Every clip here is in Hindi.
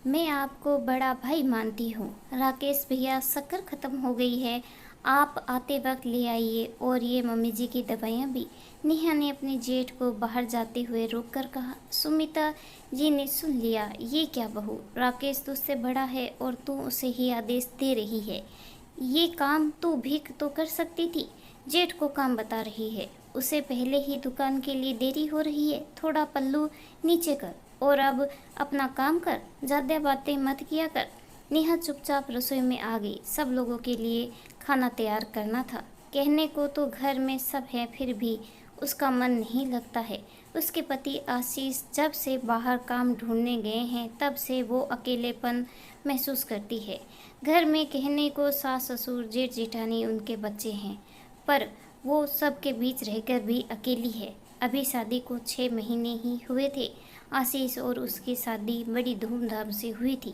मैं आपको बड़ा भाई मानती हूँ। राकेश भैया, शक्कर ख़त्म हो गई है, आप आते वक्त ले आइए, और ये मम्मी जी की दवाइयाँ भी। नेहा ने अपने जेठ को बाहर जाते हुए रोककर कहा। सुमिता जी ने सुन लिया। ये क्या बहू, राकेश तुझसे बड़ा है और तू उसे ही आदेश दे रही है। ये काम तू भी तो कर सकती थी। जेठ को काम बता रही है, उसे पहले ही दुकान के लिए देरी हो रही है। थोड़ा पल्लू नीचे कर और अब अपना काम कर, ज़्यादा बातें मत किया कर। नेहा चुपचाप रसोई में आ गई। सब लोगों के लिए खाना तैयार करना था। कहने को तो घर में सब है, फिर भी उसका मन नहीं लगता है। उसके पति आशीष जब से बाहर काम ढूंढने गए हैं, तब से वो अकेलेपन महसूस करती है। घर में कहने को सास ससुर जेठ जेठानी उनके बच्चे हैं, पर वो सबके बीच रहकर भी अकेली है। अभी शादी को 6 महीने ही हुए थे। आशीष और उसकी शादी बड़ी धूमधाम से हुई थी।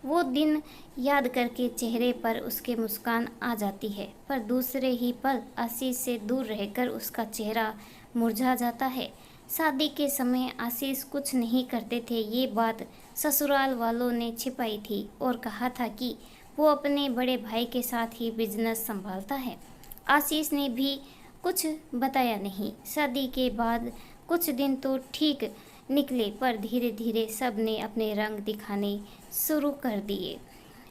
वो दिन याद करके चेहरे पर उसके मुस्कान आ जाती है, पर दूसरे ही पल आशीष से दूर रहकर उसका चेहरा मुरझा जाता है। शादी के समय आशीष कुछ नहीं करते थे, ये बात ससुराल वालों ने छिपाई थी और कहा था कि वो अपने बड़े भाई के साथ ही बिजनेस संभालता है। आशीष ने भी कुछ बताया नहीं। शादी के बाद कुछ दिन तो ठीक निकले, पर धीरे धीरे सब ने अपने रंग दिखाने शुरू कर दिए।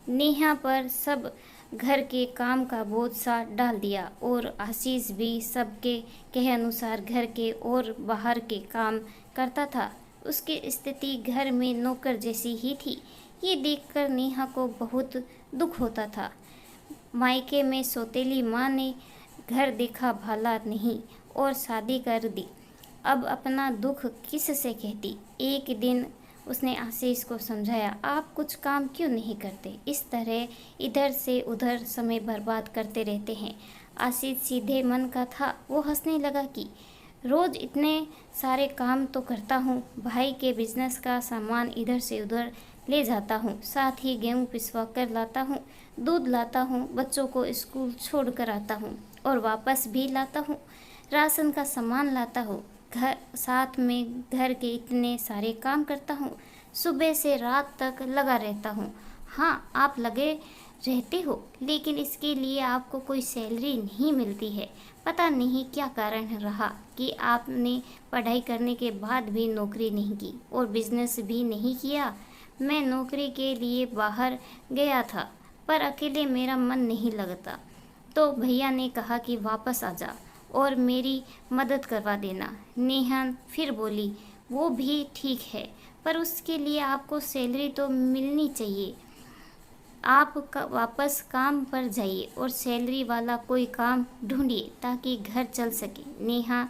नेहा पर सब घर के काम का बोझ सा डाल दिया, और आशीष भी सबके कहे अनुसार घर के और बाहर के काम करता था। उसकी स्थिति घर में नौकर जैसी ही थी। ये देखकर नेहा को बहुत दुख होता था। मायके में सौतेली माँ ने घर देखा भाला नहीं और शादी कर दी। अब अपना दुख किस से कहती। एक दिन उसने आशीष को समझाया, आप कुछ काम क्यों नहीं करते, इस तरह इधर से उधर समय बर्बाद करते रहते हैं। आशीष सीधे मन का था। वो हंसने लगा कि रोज इतने सारे काम तो करता हूँ, भाई के बिजनेस का सामान इधर से उधर ले जाता हूँ, साथ ही गेहूँ पिसवा कर लाता हूँ, दूध लाता हूँ, बच्चों को स्कूल छोड़ कर आता हूँ और वापस भी लाता हूँ, राशन का सामान लाता हूँ, घर साथ में घर के इतने सारे काम करता हूँ, सुबह से रात तक लगा रहता हूँ। हाँ, आप लगे रहते हो, लेकिन इसके लिए आपको कोई सैलरी नहीं मिलती है। पता नहीं क्या कारण रहा कि आपने पढ़ाई करने के बाद भी नौकरी नहीं की और बिजनेस भी नहीं किया। मैं नौकरी के लिए बाहर गया था, पर अकेले मेरा मन नहीं लगता, तो भैया ने कहा कि वापस आ जा और मेरी मदद करवा देना। नेहा फिर बोली, वो भी ठीक है, पर उसके लिए आपको सैलरी तो मिलनी चाहिए। आप वापस काम पर जाइए और सैलरी वाला कोई काम ढूंढिए ताकि घर चल सके। नेहा,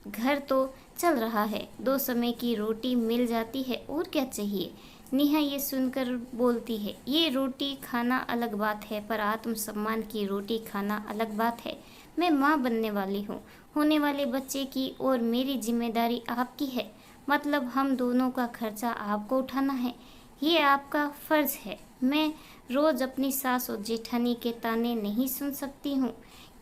घर तो चल रहा है, 2 समय की रोटी मिल जाती है, और क्या चाहिए। नेहा ये सुनकर बोलती है, ये रोटी खाना अलग बात है, पर आत्मसम्मान की रोटी खाना अलग बात है। मैं माँ बनने वाली हूँ, होने वाले बच्चे की, और मेरी जिम्मेदारी आपकी है। मतलब हम दोनों का खर्चा आपको उठाना है, ये आपका फर्ज है। मैं रोज अपनी सास और जेठानी के ताने नहीं सुन सकती हूँ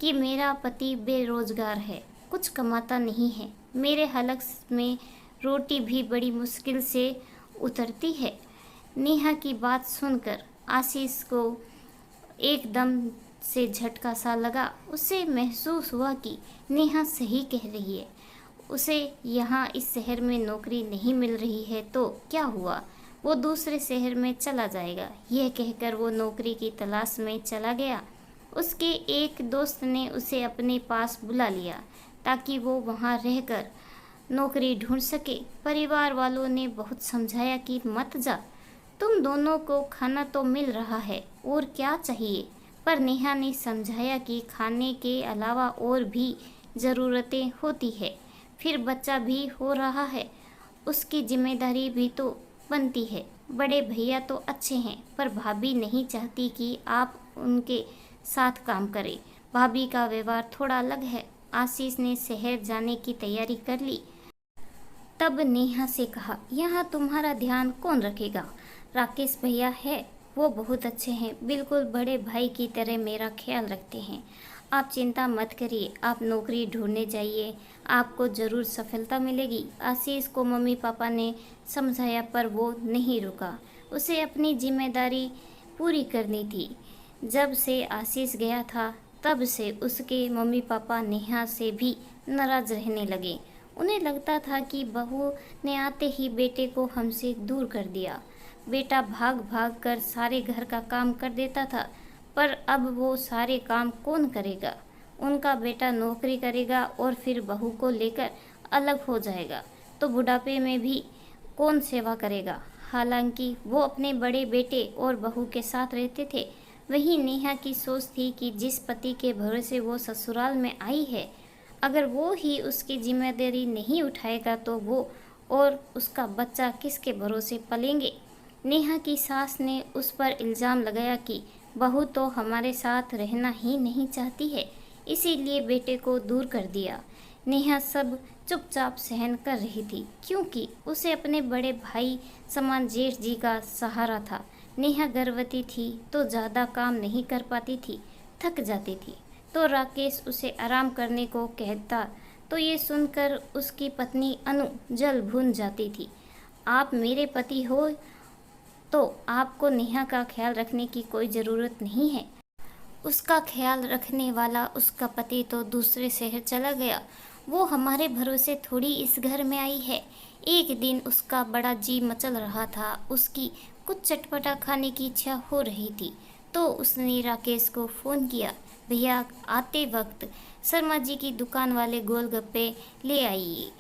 कि मेरा पति बेरोजगार है, कुछ कमाता नहीं है। मेरे हलक में रोटी भी बड़ी मुश्किल से उतरती है। नेहा की बात सुनकर आशीष को एकदम से झटका सा लगा। उसे महसूस हुआ कि नेहा सही कह रही है। उसे यहाँ इस शहर में नौकरी नहीं मिल रही है तो क्या हुआ, वो दूसरे शहर में चला जाएगा। यह कहकर वो नौकरी की तलाश में चला गया। उसके एक दोस्त ने उसे अपने पास बुला लिया ताकि वो वहाँ रहकर नौकरी ढूंढ सके। परिवार वालों ने बहुत समझाया कि मत जा, तुम दोनों को खाना तो मिल रहा है, और क्या चाहिए। पर नेहा ने समझाया कि खाने के अलावा और भी ज़रूरतें होती है, फिर बच्चा भी हो रहा है, उसकी जिम्मेदारी भी तो बनती है। बड़े भैया तो अच्छे हैं, पर भाभी नहीं चाहती कि आप उनके साथ काम करें। भाभी का व्यवहार थोड़ा अलग है। आशीष ने शहर जाने की तैयारी कर ली। तब नेहा से कहा, यहाँ तुम्हारा ध्यान कौन रखेगा। राकेश भैया है, वो बहुत अच्छे हैं, बिल्कुल बड़े भाई की तरह मेरा ख्याल रखते हैं। आप चिंता मत करिए, आप नौकरी ढूंढने जाइए, आपको ज़रूर सफलता मिलेगी। आशीष को मम्मी पापा ने समझाया, पर वो नहीं रुका। उसे अपनी जिम्मेदारी पूरी करनी थी। जब से आशीष गया था तब से उसके मम्मी पापा नेहा से भी नाराज रहने लगे। उन्हें लगता था कि बहू ने आते ही बेटे को हमसे दूर कर दिया। बेटा भाग भाग कर सारे घर का काम कर देता था, पर अब वो सारे काम कौन करेगा। उनका बेटा नौकरी करेगा और फिर बहू को लेकर अलग हो जाएगा, तो बुढ़ापे में भी कौन सेवा करेगा। हालांकि वो अपने बड़े बेटे और बहू के साथ रहते थे। वही नेहा की सोच थी कि जिस पति के भरोसे वो ससुराल में आई है, अगर वो ही उसकी जिम्मेदारी नहीं उठाएगा तो वो और उसका बच्चा किसके भरोसे पलेंगे। नेहा की सास ने उस पर इल्ज़ाम लगाया कि बहू तो हमारे साथ रहना ही नहीं चाहती है, इसीलिए बेटे को दूर कर दिया। नेहा सब चुपचाप सहन कर रही थी, क्योंकि उसे अपने बड़े भाई समान जेठ जी का सहारा था। नेहा गर्भवती थी तो ज़्यादा काम नहीं कर पाती थी, थक जाती थी, तो राकेश उसे आराम करने को कहता, तो ये सुनकर उसकी पत्नी अनु जल भून जाती थी। आप मेरे पति हो तो आपको नेहा का ख्याल रखने की कोई ज़रूरत नहीं है। उसका ख्याल रखने वाला उसका पति तो दूसरे शहर चला गया। वो हमारे भरोसे थोड़ी इस घर में आई है। एक दिन उसका बड़ा जी मचल रहा था, उसकी कुछ चटपटा खाने की इच्छा हो रही थी, तो उसने राकेश को फ़ोन किया, भैया आते वक्त शर्मा जी की दुकान वाले गोलगप्पे ले आइए,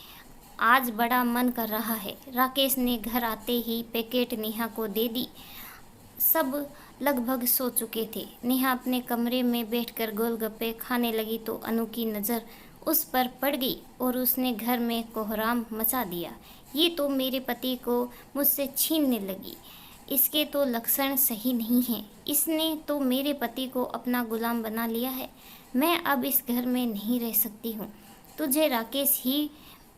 आज बड़ा मन कर रहा है। राकेश ने घर आते ही पैकेट नेहा को दे दी। सब लगभग सो चुके थे। नेहा अपने कमरे में बैठकर गोलगप्पे खाने लगी तो अनु की नज़र उस पर पड़ गई और उसने घर में कोहराम मचा दिया। ये तो मेरे पति को मुझसे छीनने लगी, इसके तो लक्षण सही नहीं हैं। इसने तो मेरे पति को अपना गुलाम बना लिया है। मैं अब इस घर में नहीं रह सकती हूँ। तुझे राकेश ही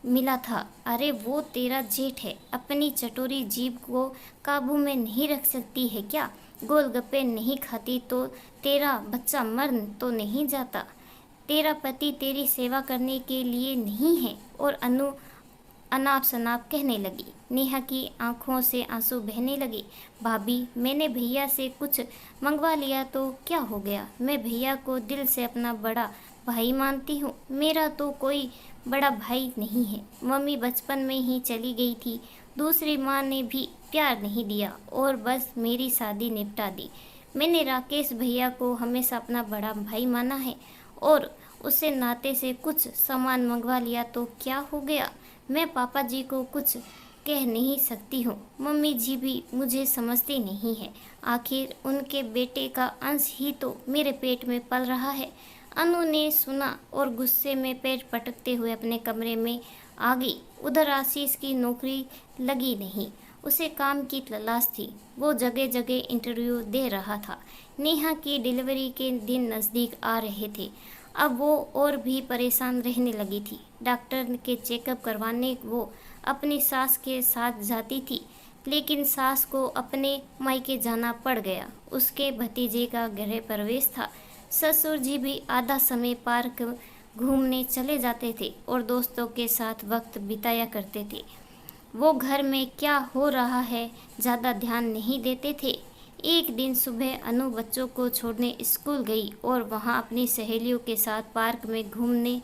मिला था। अरे वो तेरा जेठ है, अपनी चटोरी जीभ को काबू में नहीं रख सकती है क्या? गोलगप्पे नहीं खाती तो तेरा बच्चा मर तो नहीं जाता। तेरा पति तेरी सेवा करने के लिए नहीं है। और अनु अनाप शनाप कहने लगी। नेहा की आंखों से आंसू बहने लगे। भाभी, मैंने भैया से कुछ मंगवा लिया तो क्या हो गया? मैं भैया को दिल से अपना बड़ा भाई मानती हूँ। मेरा तो कोई बड़ा भाई नहीं है। मम्मी बचपन में ही चली गई थी, दूसरी माँ ने भी प्यार नहीं दिया और बस मेरी शादी निपटा दी। मैंने राकेश भैया को हमेशा अपना बड़ा भाई माना है और उससे नाते से कुछ सामान मंगवा लिया तो क्या हो गया? मैं पापा जी को कुछ कह नहीं सकती हूँ। मम्मी जी भी मुझे समझती नहीं है। आखिर उनके बेटे का अंश ही तो मेरे पेट में पल रहा है। अनु ने सुना और गुस्से में पैर पटकते हुए अपने कमरे में आ गई। उधर आशीष की नौकरी लगी नहीं, उसे काम की तलाश थी। वो जगह जगह इंटरव्यू दे रहा था। नेहा की डिलीवरी के दिन नज़दीक आ रहे थे। अब वो और भी परेशान रहने लगी थी। डॉक्टर के चेकअप करवाने वो अपनी सास के साथ जाती थी, लेकिन सास को अपने मायके जाना पड़ गया। उसके भतीजे का गृह प्रवेश था। ससुर जी भी आधा समय पार्क घूमने चले जाते थे और दोस्तों के साथ वक्त बिताया करते थे। वो घर में क्या हो रहा है ज़्यादा ध्यान नहीं देते थे। एक दिन सुबह अनु बच्चों को छोड़ने स्कूल गई और वहाँ अपनी सहेलियों के साथ पार्क में घूमने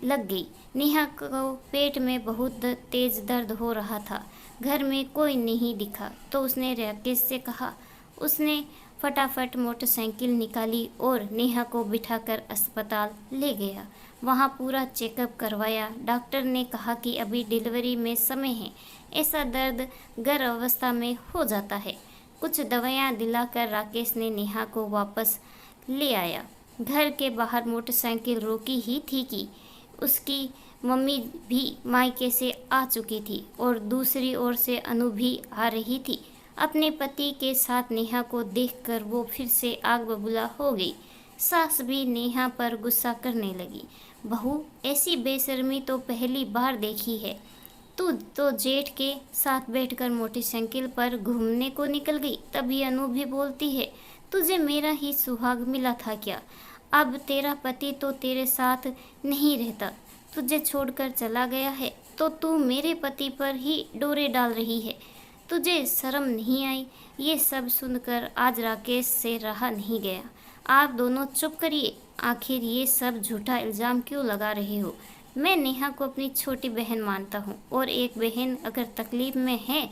लग गई। नेहा को पेट में बहुत तेज दर्द हो रहा था। घर में कोई नहीं दिखा तो उसने राकेश से कहा। उसने फटाफट मोटरसाइकिल निकाली और नेहा को बिठाकर अस्पताल ले गया। वहाँ पूरा चेकअप करवाया। डॉक्टर ने कहा कि अभी डिलीवरी में समय है, ऐसा दर्द गर्भ अवस्था में हो जाता है। कुछ दवाइयाँ दिलाकर राकेश ने नेहा को वापस ले आया। घर के बाहर मोटरसाइकिल रोकी ही थी कि उसकी मम्मी भी मायके से आ चुकी थी और दूसरी ओर से अनु भी आ रही थी। अपने पति के साथ नेहा को देखकर वो फिर से आग बबूला हो गई। सास भी नेहा पर गुस्सा करने लगी। बहू, ऐसी बेशर्मी तो पहली बार देखी है। तू तो जेठ के साथ बैठकर मोटरसाइकिल पर घूमने को निकल गई। तभी अनु भी बोलती है, तुझे मेरा ही सुहाग मिला था क्या? अब तेरा पति तो तेरे साथ नहीं रहता, तुझे छोड़कर चला गया है, तो तू मेरे पति पर ही डोरे डाल रही है। तुझे शर्म नहीं आई? ये सब सुनकर आज राकेश से रहा नहीं गया। आप दोनों चुप करिए। आखिर ये सब झूठा इल्ज़ाम क्यों लगा रहे हो? मैं नेहा को अपनी छोटी बहन मानता हूँ और एक बहन अगर तकलीफ में है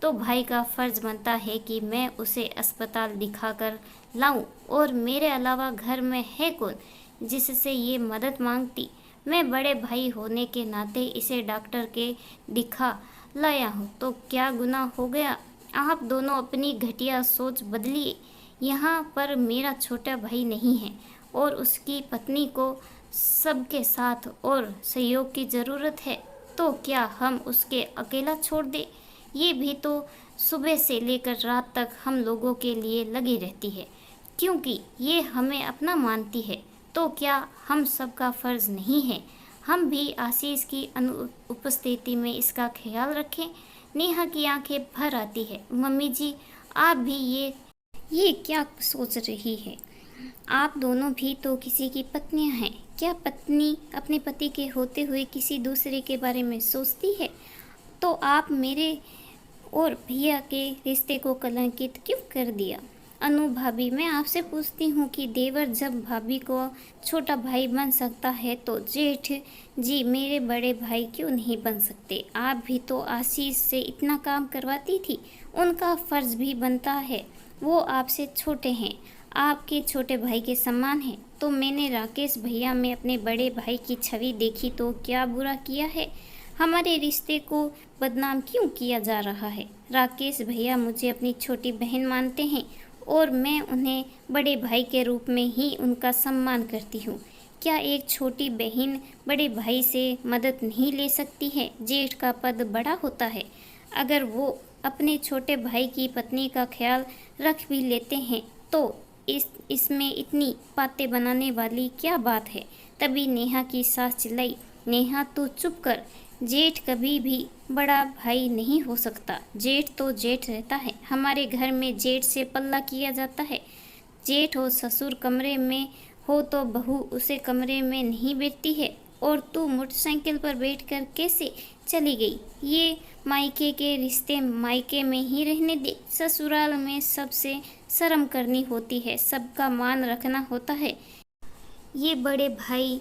तो भाई का फर्ज बनता है कि मैं उसे अस्पताल दिखाकर लाऊं। और मेरे अलावा घर में है कौन जिससे ये मदद मांगती? मैं बड़े भाई होने के नाते इसे डॉक्टर के दिखा लाया हूँ तो क्या गुनाह हो गया? आप दोनों अपनी घटिया सोच बदलिए। यहाँ पर मेरा छोटा भाई नहीं है और उसकी पत्नी को सबके साथ और सहयोग की ज़रूरत है, तो क्या हम उसके अकेला छोड़ दें? ये भी तो सुबह से लेकर रात तक हम लोगों के लिए लगी रहती है, क्योंकि ये हमें अपना मानती है। तो क्या हम सबका फ़र्ज़ नहीं है हम भी आशीष की उपस्थिति में इसका ख्याल रखें? नेहा की आंखें भर आती है। मम्मी जी, आप भी ये क्या सोच रही है? आप दोनों भी तो किसी की पत्नियां हैं। क्या पत्नी अपने पति के होते हुए किसी दूसरे के बारे में सोचती है? तो आप मेरे और भैया के रिश्ते को कलंकित क्यों कर दिया? अनु भाभी, मैं आपसे पूछती हूँ कि देवर जब भाभी को छोटा भाई बन सकता है तो जेठ जी मेरे बड़े भाई क्यों नहीं बन सकते? आप भी तो आशीष से इतना काम करवाती थी, उनका फर्ज भी बनता है। वो आपसे छोटे हैं, आपके छोटे भाई के समान हैं। तो मैंने राकेश भैया में अपने बड़े भाई की छवि देखी तो क्या बुरा किया है? हमारे रिश्ते को बदनाम क्यों किया जा रहा है? राकेश भैया मुझे अपनी छोटी बहन मानते हैं और मैं उन्हें बड़े भाई के रूप में ही उनका सम्मान करती हूँ। क्या एक छोटी बहन बड़े भाई से मदद नहीं ले सकती है? जेठ का पद बड़ा होता है। अगर वो अपने छोटे भाई की पत्नी का ख्याल रख भी लेते हैं तो इसमें इतनी बातें बनाने वाली क्या बात है? तभी नेहा की सास चिल्लाई, नेहा तू चुप कर। जेठ कभी भी बड़ा भाई नहीं हो सकता। जेठ तो जेठ रहता है। हमारे घर में जेठ से पल्ला किया जाता है। जेठ हो ससुर कमरे में हो तो बहू उसे कमरे में नहीं बैठती है। और तू मोटरसाइकिल पर बैठकर कैसे चली गई? ये मायके के रिश्ते मायके में ही रहने दे। ससुराल में सबसे शर्म करनी होती है, सबका मान रखना होता है। ये बड़े भाई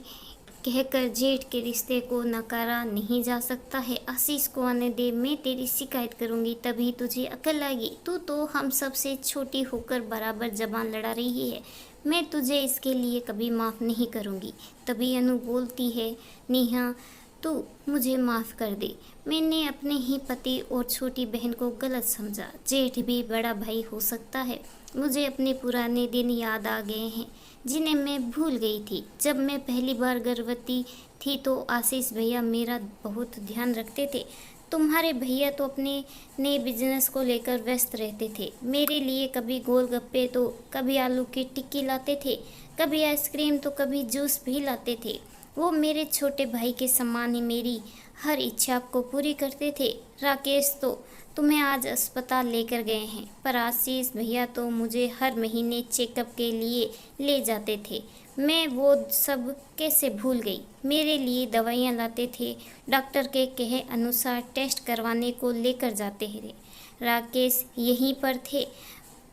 कहकर जेठ के रिश्ते को नकारा नहीं जा सकता है। आशीष को आने दे, मैं तेरी शिकायत करूंगी, तभी तुझे अकल आएगी। तू तो हम सबसे छोटी होकर बराबर जबान लड़ा रही है। मैं तुझे इसके लिए कभी माफ़ नहीं करूंगी। तभी अनु बोलती है, नेहा तू मुझे माफ़ कर दे। मैंने अपने ही पति और छोटी बहन को गलत समझा। जेठ भी बड़ा भाई हो सकता है। मुझे अपने पुराने दिन याद आ गए हैं जिन्हें मैं भूल गई थी। जब मैं पहली बार गर्भवती थी तो आशीष भैया मेरा बहुत ध्यान रखते थे। तुम्हारे भैया तो अपने नए बिजनेस को लेकर व्यस्त रहते थे। मेरे लिए कभी गोलगप्पे तो कभी आलू की टिक्की लाते थे, कभी आइसक्रीम तो कभी जूस भी लाते थे। वो मेरे छोटे भाई के समान ही मेरी हर इच्छा को पूरी करते थे। राकेश तो तुम्हें आज अस्पताल लेकर गए हैं, पर आशीष भैया तो मुझे हर महीने चेकअप के लिए ले जाते थे। मैं वो सब कैसे भूल गई? मेरे लिए दवाइयाँ लाते थे, डॉक्टर के कहे अनुसार टेस्ट करवाने को लेकर जाते थे। राकेश यहीं पर थे,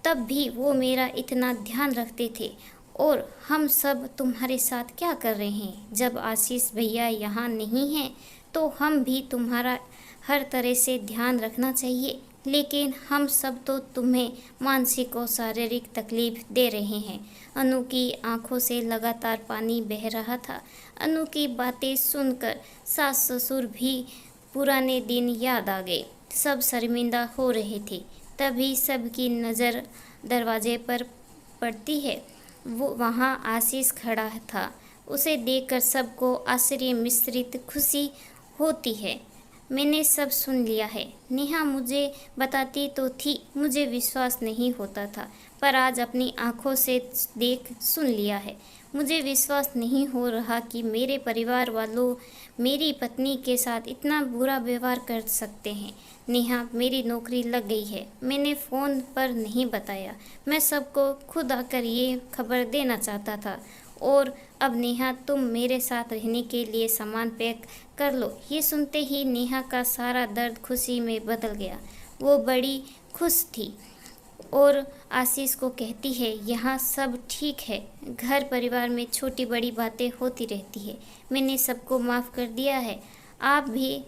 तब भी वो मेरा इतना ध्यान रखते थे। और हम सब तुम्हारे साथ क्या कर रहे हैं? जब आशीष भैया यहाँ नहीं हैं तो हम भी तुम्हारा हर तरह से ध्यान रखना चाहिए, लेकिन हम सब तो तुम्हें मानसिक और शारीरिक तकलीफ दे रहे हैं। अनु की आंखों से लगातार पानी बह रहा था। अनु की बातें सुनकर सास ससुर भी पुराने दिन याद आ गए। सब शर्मिंदा हो रहे थे। तभी सबकी नज़र दरवाजे पर पड़ती है। वो वहाँ आशीष खड़ा था। उसे देखकर सबको आश्चर्य मिश्रित खुशी होती है। मैंने सब सुन लिया है। नेहा मुझे बताती तो थी, मुझे विश्वास नहीं होता था, पर आज अपनी आंखों से देख सुन लिया है। मुझे विश्वास नहीं हो रहा कि मेरे परिवार वालों मेरी पत्नी के साथ इतना बुरा व्यवहार कर सकते हैं। नेहा, मेरी नौकरी लग गई है। मैंने फ़ोन पर नहीं बताया। मैं सबको खुद आकर ये खबर देना चाहता था। और अब नेहा, तुम मेरे साथ रहने के लिए सामान पैक कर लो। ये सुनते ही नेहा का सारा दर्द खुशी में बदल गया। वो बड़ी खुश थी और आशीष को कहती है, यहाँ सब ठीक है, घर परिवार में छोटी बड़ी बातें होती रहती है, मैंने सबको माफ़ कर दिया है, आप भी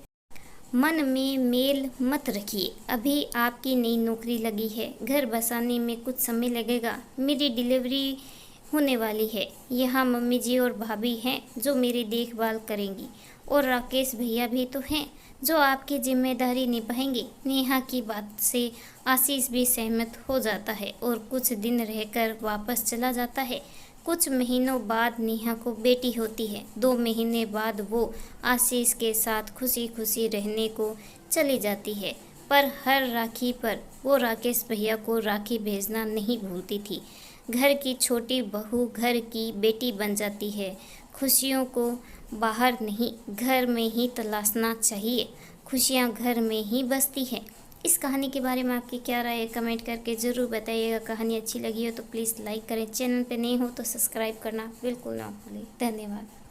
मन में मेल मत रखिए, अभी आपकी नई नौकरी लगी है, घर बसाने में कुछ समय लगेगा, मेरी डिलीवरी होने वाली है, यहाँ मम्मी जी और भाभी हैं जो मेरी देखभाल करेंगी और राकेश भैया भी तो हैं जो आपकी जिम्मेदारी निभाएंगे। नेहा की बात से आशीष भी सहमत हो जाता है और कुछ दिन रहकर वापस चला जाता है। कुछ महीनों बाद नेहा को बेटी होती है। 2 महीने बाद वो आशीष के साथ खुशी खुशी रहने को चली जाती है, पर हर राखी पर वो राकेश भैया को राखी भेजना नहीं भूलती थी। घर की छोटी बहू घर की बेटी बन जाती है। खुशियों को बाहर नहीं, घर में ही तलाशना चाहिए, खुशियाँ घर में ही बसती हैं। इस कहानी के बारे में आपकी क्या राय है, कमेंट करके ज़रूर बताइएगा। कहानी अच्छी लगी हो तो प्लीज़ लाइक करें, चैनल पे नए हो तो सब्सक्राइब करना बिल्कुल ना भूलें। धन्यवाद।